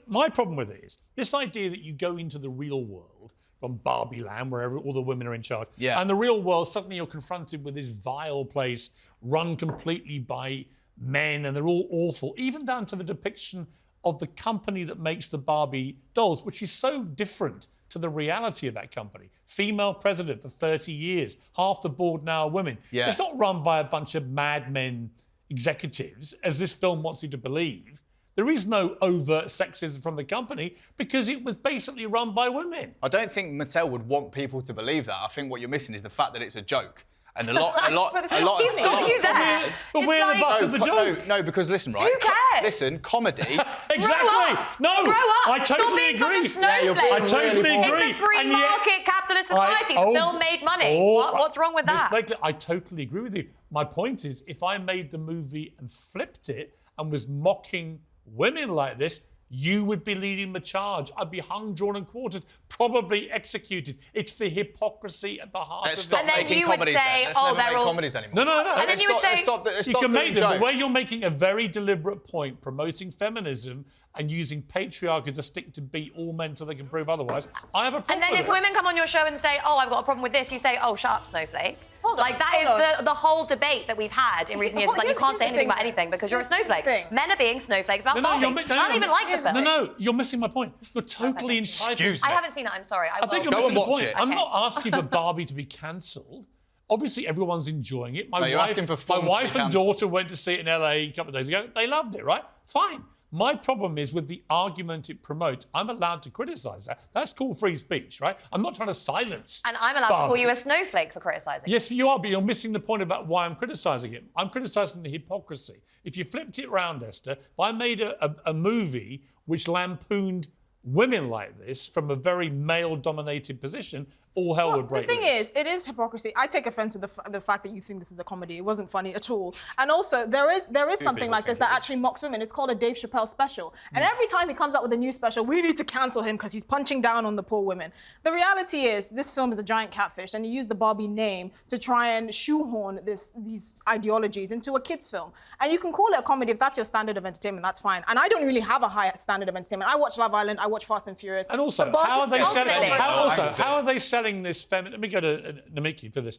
my problem with it is this idea that you go into the real world from Barbie land, where all the women are in charge, and the real world, suddenly you're confronted with this vile place run completely by men, and they're all awful, even down to the depiction of the company that makes the Barbie dolls, which is so different to the reality of that company. Female president for 30 years, half the board now are women. It's not run by a bunch of madmen executives, as this film wants you to believe. There is no overt sexism from the company because it was basically run by women. I don't think Mattel would want people to believe that. I think what you're missing is the fact that it's a joke. And a lot He's got you there. But we're the butt of the joke. No, because listen, right? Who cares? Listen, comedy. Exactly. No, Grow up. I totally agree. I totally agree. It's a free market capitalist society. The film made money. What's wrong with that? Ms. Blakeley, I totally agree with you. My point is, if I made the movie and flipped it and was mocking women like this, you would be leading the charge. I'd be hung, drawn and quartered, probably executed. It's the hypocrisy at the heart Let's of stop it. making comedies then. Let's never make comedies anymore. No. And then you would say... You can make them, but where you're making a very deliberate point, promoting feminism and using patriarchy as a stick to beat all men till they can prove otherwise, I have a problem And then with if it. women come on your show and say, oh, I've got a problem with this, you say, oh, shut up, snowflake. That is the whole debate that we've had in recent years. Like, you can't say anything about anything because you're a snowflake. Men are being snowflakes about Barbie. I don't even like the film. No, you're missing my point. You're totally entitled. Excuse me. I haven't seen it, I'm sorry. I think you're missing the point. it. I'm not asking for Barbie to be cancelled. Obviously, everyone's enjoying it. My wife and daughter went to see it in LA a couple of days ago. They loved it, right? Fine. My problem is with the argument it promotes. I'm allowed to criticise that. That's called free speech, right? I'm not trying to silence And I'm allowed to call you a snowflake for criticising. Yes, you are, but you're missing the point about why I'm criticising it. I'm criticising the hypocrisy. If you flipped it round, Esther, if I made a movie which lampooned women like this from a very male-dominated position, all hell would break loose. The thing is, it is hypocrisy. I take offence with the fact that you think this is a comedy. It wasn't funny at all. And also, there is something like this that actually mocks women. It's called a Dave Chappelle special. And every time he comes out with a new special, we need to cancel him because he's punching down on the poor women. The reality is, this film is a giant catfish, and you use the Barbie name to try and shoehorn these ideologies into a kid's film. And you can call it a comedy if that's your standard of entertainment. That's fine. And I don't really have a high standard of entertainment. I watch Love Island. I watch Fast and Furious. And also, how are they selling this feminist... Let me go to Namiki for this.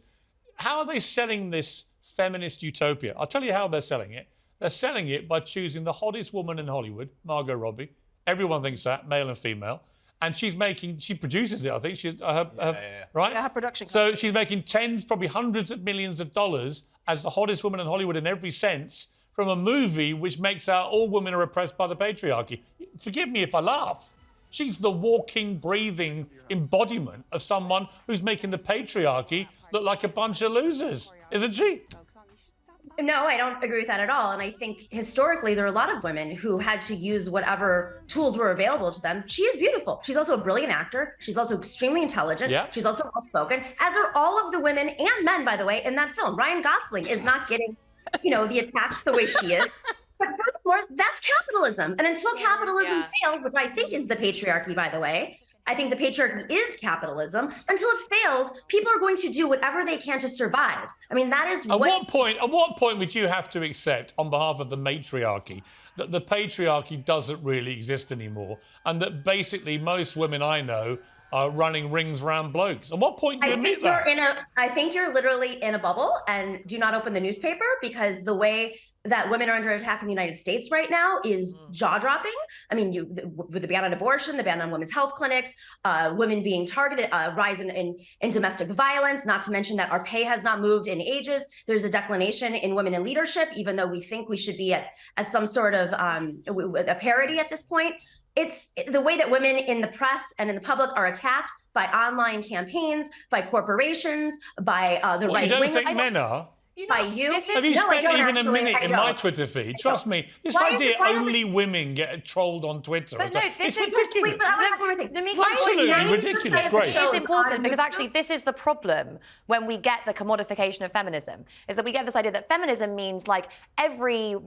How are they selling this feminist utopia? I'll tell you how they're selling it. They're selling it by choosing the hottest woman in Hollywood, Margot Robbie. Everyone thinks that, male and female. And she produces it, I think. Right? Yeah, her production So she's making tens, probably hundreds of millions of dollars as the hottest woman in Hollywood in every sense from a movie which makes out all women are oppressed by the patriarchy. Forgive me if I laugh. She's the walking, breathing embodiment of someone who's making the patriarchy look like a bunch of losers, isn't she? No, I don't agree with that at all. And I think historically, there are a lot of women who had to use whatever tools were available to them. She is beautiful. She's also a brilliant actor. She's also extremely intelligent. Yeah. She's also well-spoken, as are all of the women and men, by the way, in that film. Ryan Gosling is not getting, the attacks the way she is. But furthermore, that's capitalism. And until capitalism fails, which I think is the patriarchy, by the way, I think the patriarchy is capitalism. Until it fails, people are going to do whatever they can to survive. I mean, that is At what point would you have to accept, on behalf of the matriarchy, that the patriarchy doesn't really exist anymore, and that basically most women I know are running rings around blokes? At what point do you admit that? I think you're literally in a bubble, and do not open the newspaper, because the way that women are under attack in the United States right now is jaw-dropping. I mean, with the ban on abortion, the ban on women's health clinics, women being targeted, rise in domestic violence, not to mention that our pay has not moved in ages. There's a declination in women in leadership, even though we think we should be at some sort of a parity at this point. It's the way that women in the press and in the public are attacked by online campaigns, by corporations, by the right wing. You don't think men are? By you? Have you spent even a minute in my Twitter feed? Trust me, this idea only women get trolled on Twitter. But no, it's ridiculous. Absolutely ridiculous. Great. It's important because actually this is the problem when we get the commodification of feminism, is that we get this idea that feminism means like every,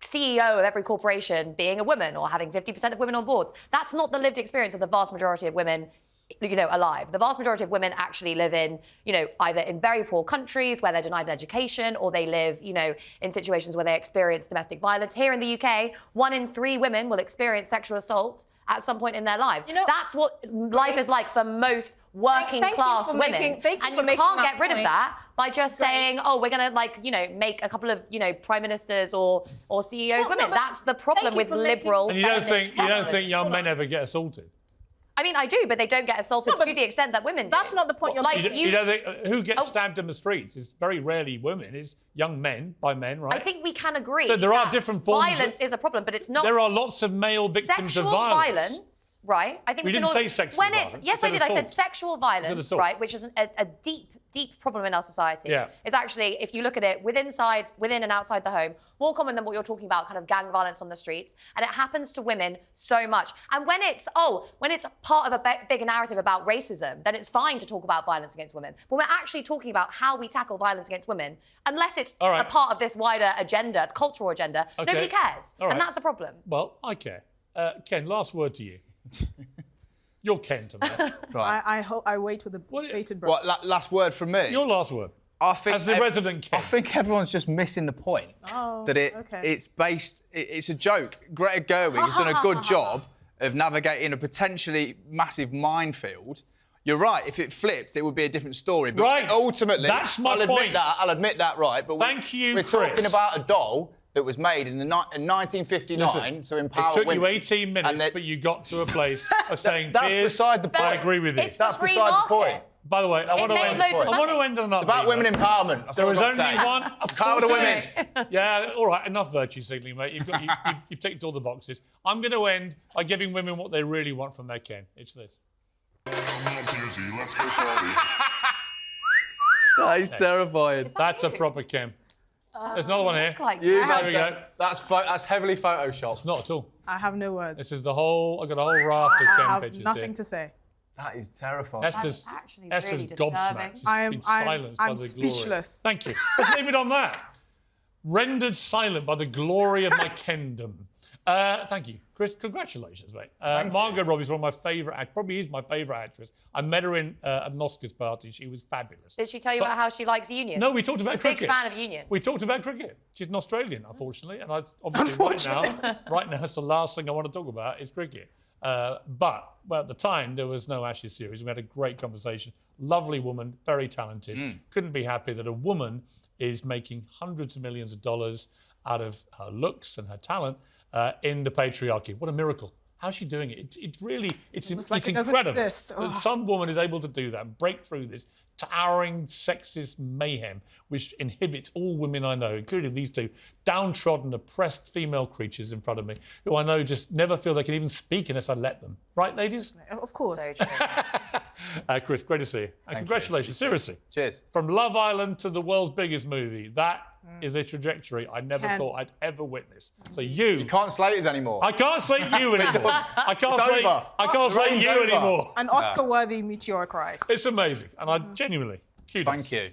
CEO of every corporation being a woman or having 50% of women on boards. That's not the lived experience of the vast majority of women alive. The vast majority of women actually live in, either in very poor countries where they're denied an education, or they live, in situations where they experience domestic violence. Here in the UK, 1 in 3 women will experience sexual assault at some point in their lives. That's what life is like for most working class women. And you can't get rid of that by just saying, oh, we're going to make a couple of, prime ministers or CEOs women. That's the problem with liberal. And you don't think young men ever get assaulted? I mean, I do, but they don't get assaulted to the extent that women do. That's not the point you're making. You don't think who gets stabbed in the streets is very rarely women, it's young men by men, right? I think we can agree. So there are different forms. Violence is a problem, but it's not. There are lots of male victims of violence. Right? I think we didn't say sexual violence. Yes, I did. I said sexual violence, right? Which is a deep problem in our society. Yeah. Is actually, if you look at it within and outside the home, more common than what you're talking about, kind of gang violence on the streets, and it happens to women so much. And when it's part of a bigger narrative about racism, then it's fine to talk about violence against women. But we're actually talking about how we tackle violence against women, unless it's a part of this wider agenda, cultural agenda. Okay. Nobody cares, and that's a problem. Well, I care. Ken, last word to you. You're Ken to me. Right. I hope I wait with the bated breath. What, last word from me? Your last word. I think as the resident Ken. I think everyone's just missing the point. It's a joke. Greta Gerwig has done a good job of navigating a potentially massive minefield. You're right, if it flipped, it would be a different story. But ultimately, that's my point. I'll admit that, right? But we're talking about a doll that was made in 1959 to empower women. It took you 18 minutes, but you got to a place of saying, that's beside the point. I agree with you. That's beside the point. By the way, I want to end on that. It's about women empowerment. There was only one. Power to women. Yeah, all right, enough virtue signaling, mate. You've ticked all the boxes. I'm going to end by giving women what they really want from their Ken. It's this. Come on, Piersy, let's go party. That is terrifying. That's a proper Ken. There's another one here. There we go. That's heavily photoshopped. It's not at all. I have no words. This is the whole. I got a whole raft of Ken pictures here. I have nothing to say. That is terrifying. Esther's really gobsmacked. She's been silenced by the glory. Speechless. Thank you. Let's leave it on that. Rendered silent by the glory of my Kendom. Thank you, Chris. Congratulations, mate. Margot Robbie's one of my favourite actors. Probably is my favourite actress. I met her at an Oscars party. She was fabulous. Did she tell you about how she likes Union? No, we talked about cricket. Big fan of Union. We talked about cricket. She's an Australian, unfortunately, and right now, it's the last thing I want to talk about is cricket. But at the time, there was no Ashes series. We had a great conversation. Lovely woman, very talented. Couldn't be happy that a woman is making hundreds of millions of dollars out of her looks and her talent in the patriarchy. What a miracle. How's she doing it? It's incredible that some woman is able to do that and break through this towering sexist mayhem which inhibits all women I know, including these two downtrodden, oppressed female creatures in front of me, who I know just never feel they can even speak unless I let them. Right, ladies? Of course. So true. Chris, great to see you. And congratulations, seriously. Cheers. From Love Island to the world's biggest movie, that is a trajectory I never thought I'd ever witness. So you can't slate us anymore. I can't slate you anymore. I can't slate you anymore. An Oscar-worthy meteoric rise. It's amazing, and I genuinely kudos. Thank you.